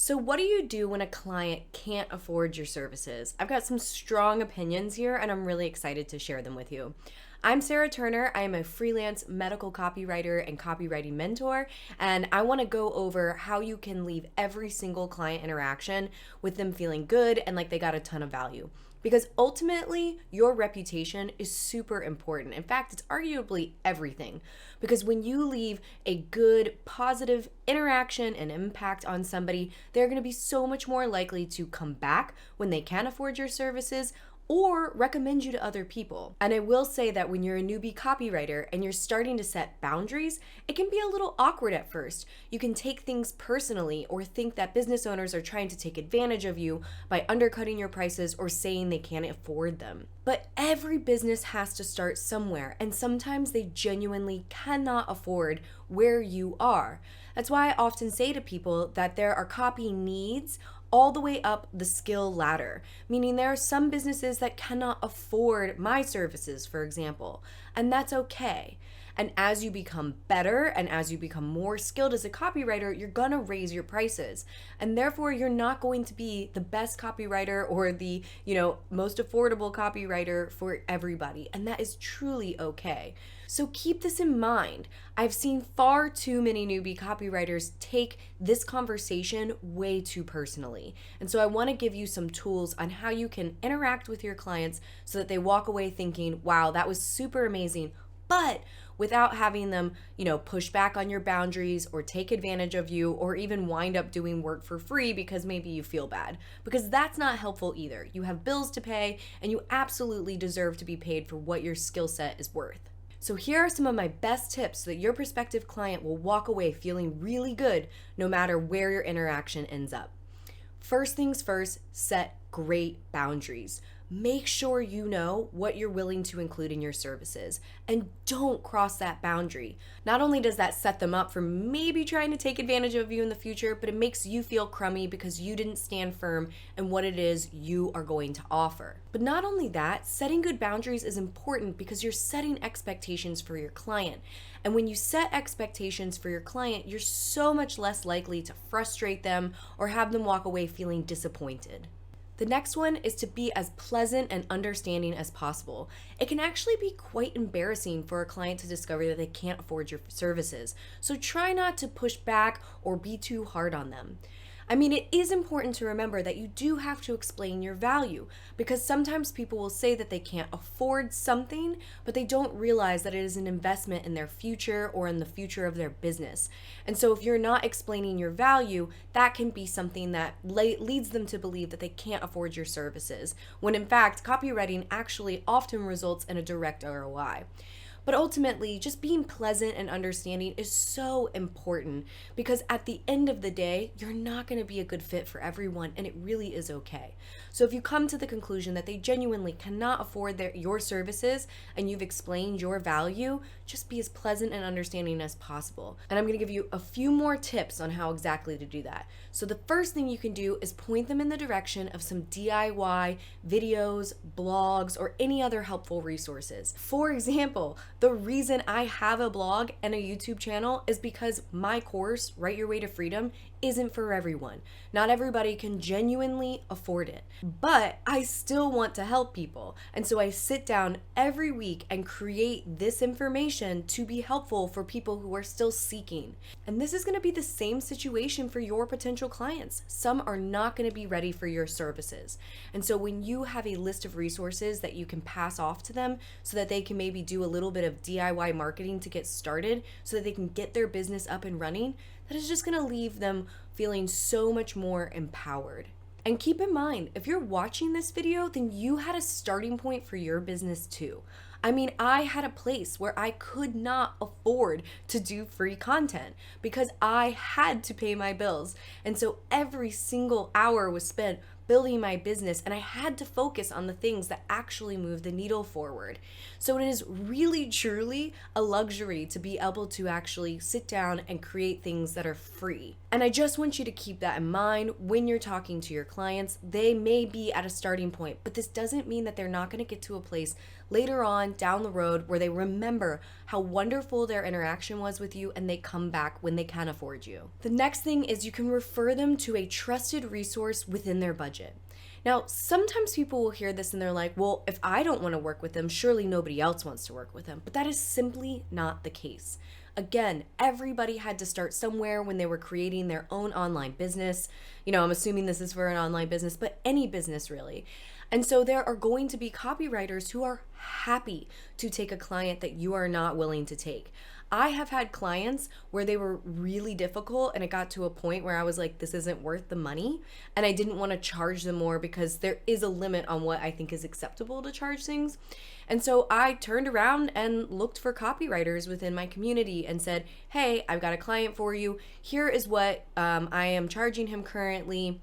So, what do you do when a client can't afford your services? I've got some strong opinions here, and I'm really excited to share them with you. I'm Sarah Turner. I am a freelance medical copywriter and copywriting mentor, and I want to go over how you can leave every single client interaction with them feeling good and like they got a ton of value. Because ultimately, your reputation is super important. In fact, it's arguably everything. Because when you leave a good, positive interaction and impact on somebody, they're going to be so much more likely to come back when they can afford your services or recommend you to other people. And I will say that when you're a newbie copywriter and you're starting to set boundaries, it can be a little awkward at first. You can take things personally or think that business owners are trying to take advantage of you by undercutting your prices or saying they can't afford them. But every business has to start somewhere, and sometimes they genuinely cannot afford where you are. That's why I often say to people that there are copy needs all the way up the skill ladder, meaning there are some businesses that cannot afford my services, for example, and that's okay. And as you become better and as you become more skilled as a copywriter, you're gonna raise your prices. And therefore, you're not going to be the best copywriter or the, most affordable copywriter for everybody. And that is truly okay. So keep this in mind. I've seen far too many newbie copywriters take this conversation way too personally. And so I want to give you some tools on how you can interact with your clients so that they walk away thinking, wow, that was super amazing, but without having them, push back on your boundaries or take advantage of you or even wind up doing work for free because maybe you feel bad. Because that's not helpful either. You have bills to pay and you absolutely deserve to be paid for what your skill set is worth. So here are some of my best tips so that your prospective client will walk away feeling really good no matter where your interaction ends up. First things first, set great boundaries. Make sure you know what you're willing to include in your services and don't cross that boundary. Not only does that set them up for maybe trying to take advantage of you in the future, but it makes you feel crummy because you didn't stand firm in what it is you are going to offer. But not only that, setting good boundaries is important because you're setting expectations for your client. And when you set expectations for your client, you're so much less likely to frustrate them or have them walk away feeling disappointed. The next one is to be as pleasant and understanding as possible. It can actually be quite embarrassing for a client to discover that they can't afford your services, so try not to push back or be too hard on them. It is important to remember that you do have to explain your value because sometimes people will say that they can't afford something, but they don't realize that it is an investment in their future or in the future of their business. And so if you're not explaining your value, that can be something that leads them to believe that they can't afford your services, when in fact, copywriting actually often results in a direct ROI. But ultimately, just being pleasant and understanding is so important because at the end of the day, you're not going to be a good fit for everyone, and it really is okay. So if you come to the conclusion that they genuinely cannot afford your services and you've explained your value, just be as pleasant and understanding as possible. And I'm going to give you a few more tips on how exactly to do that. So the first thing you can do is point them in the direction of some DIY videos, blogs, or any other helpful resources. For example, the reason I have a blog and a YouTube channel is because my course, Write Your Way to Freedom, isn't for everyone. Not everybody can genuinely afford it, but I still want to help people. And so I sit down every week and create this information to be helpful for people who are still seeking. And this is going to be the same situation for your potential clients. Some are not going to be ready for your services. And so when you have a list of resources that you can pass off to them so that they can maybe do a little bit of DIY marketing to get started so that they can get their business up and running, that is just going to leave them feeling so much more empowered. And keep in mind, if you're watching this video, then you had a starting point for your business too. I had a place where I could not afford to do free content because I had to pay my bills. And so every single hour was spent building my business, and I had to focus on the things that actually move the needle forward. So it is really, truly a luxury to be able to actually sit down and create things that are free. And I just want you to keep that in mind when you're talking to your clients. They may be at a starting point, but this doesn't mean that they're not going to get to a place later on down the road where they remember how wonderful their interaction was with you and they come back when they can afford you. The next thing is you can refer them to a trusted resource within their budget. Now, sometimes people will hear this and they're like, well, if I don't want to work with them, surely nobody else wants to work with them. But that is simply not the case. Again, everybody had to start somewhere when they were creating their own online business. I'm assuming this is for an online business, but any business really. And so there are going to be copywriters who are happy to take a client that you are not willing to take. I have had clients where they were really difficult and it got to a point where I was like, this isn't worth the money. And I didn't want to charge them more because there is a limit on what I think is acceptable to charge things. And so I turned around and looked for copywriters within my community and said, hey, I've got a client for you. Here is what I am charging him currently.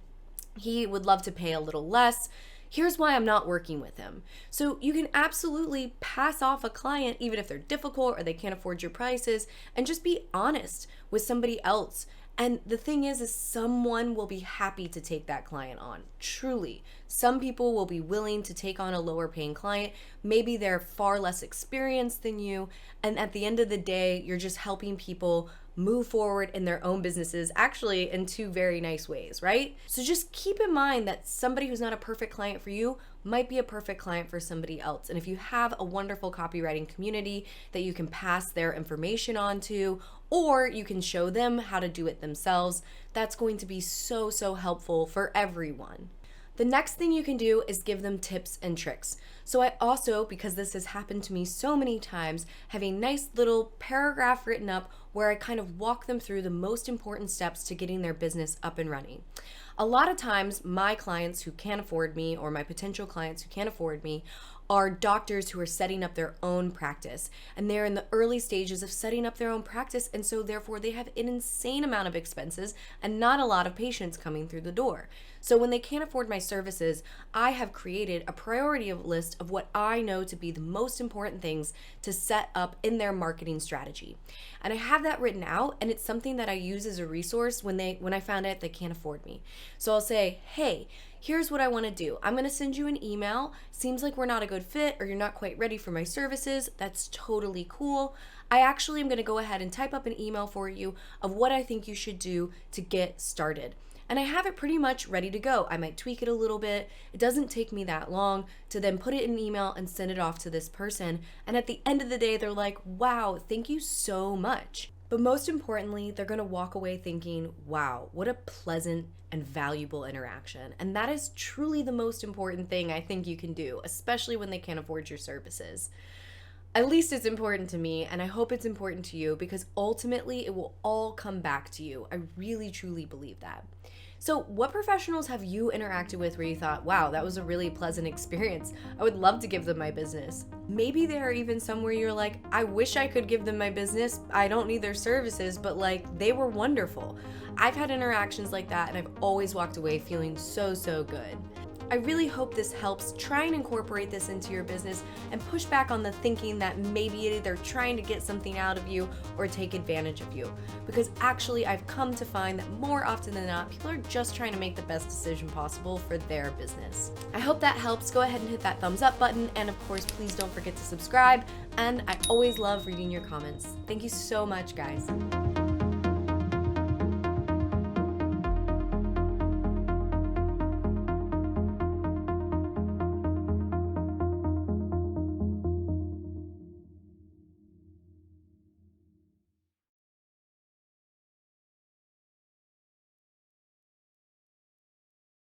He would love to pay a little less. Here's why I'm not working with him. So you can absolutely pass off a client even if they're difficult or they can't afford your prices, and just be honest with somebody else. And the thing is someone will be happy to take that client on. Truly. Some people will be willing to take on a lower paying client. Maybe they're far less experienced than you. And at the end of the day, you're just helping people move forward in their own businesses, actually in two very nice ways, right? So just keep in mind that somebody who's not a perfect client for you might be a perfect client for somebody else. And if you have a wonderful copywriting community that you can pass their information on to, or you can show them how to do it themselves, that's going to be so, so helpful for everyone. The next thing you can do is give them tips and tricks. So I also, because this has happened to me so many times, have a nice little paragraph written up where I kind of walk them through the most important steps to getting their business up and running. A lot of times my clients who can't afford me, or my potential clients who can't afford me, are doctors who are setting up their own practice, and they're in the early stages of setting up their own practice, and so therefore they have an insane amount of expenses and not a lot of patients coming through the door. So when they can't afford my services, I have created a priority list of what I know to be the most important things to set up in their marketing strategy. And I have that written out, and it's something that I use as a resource when I found out they can't afford me. So I'll say, hey, here's what I want to do. I'm going to send you an email. Seems like we're not a good fit or you're not quite ready for my services. That's totally cool. I actually am going to go ahead and type up an email for you of what I think you should do to get started. And I have it pretty much ready to go. I might tweak it a little bit. It doesn't take me that long to then put it in an email and send it off to this person. And at the end of the day, they're like, wow, thank you so much. But most importantly, they're going to walk away thinking, wow, what a pleasant and valuable interaction. And that is truly the most important thing I think you can do, especially when they can't afford your services. At least it's important to me, and I hope it's important to you, because ultimately it will all come back to you. I really, truly believe that. So what professionals have you interacted with where you thought, wow, that was a really pleasant experience? I would love to give them my business. Maybe there are even some where you're like, I wish I could give them my business. I don't need their services, but like they were wonderful. I've had interactions like that, and I've always walked away feeling so, so good. I really hope this helps. Try and incorporate this into your business and push back on the thinking that maybe they're trying to get something out of you or take advantage of you. Because actually, I've come to find that more often than not, people are just trying to make the best decision possible for their business. I hope that helps. Go ahead and hit that thumbs up button. And of course, please don't forget to subscribe. And I always love reading your comments. Thank you so much, guys.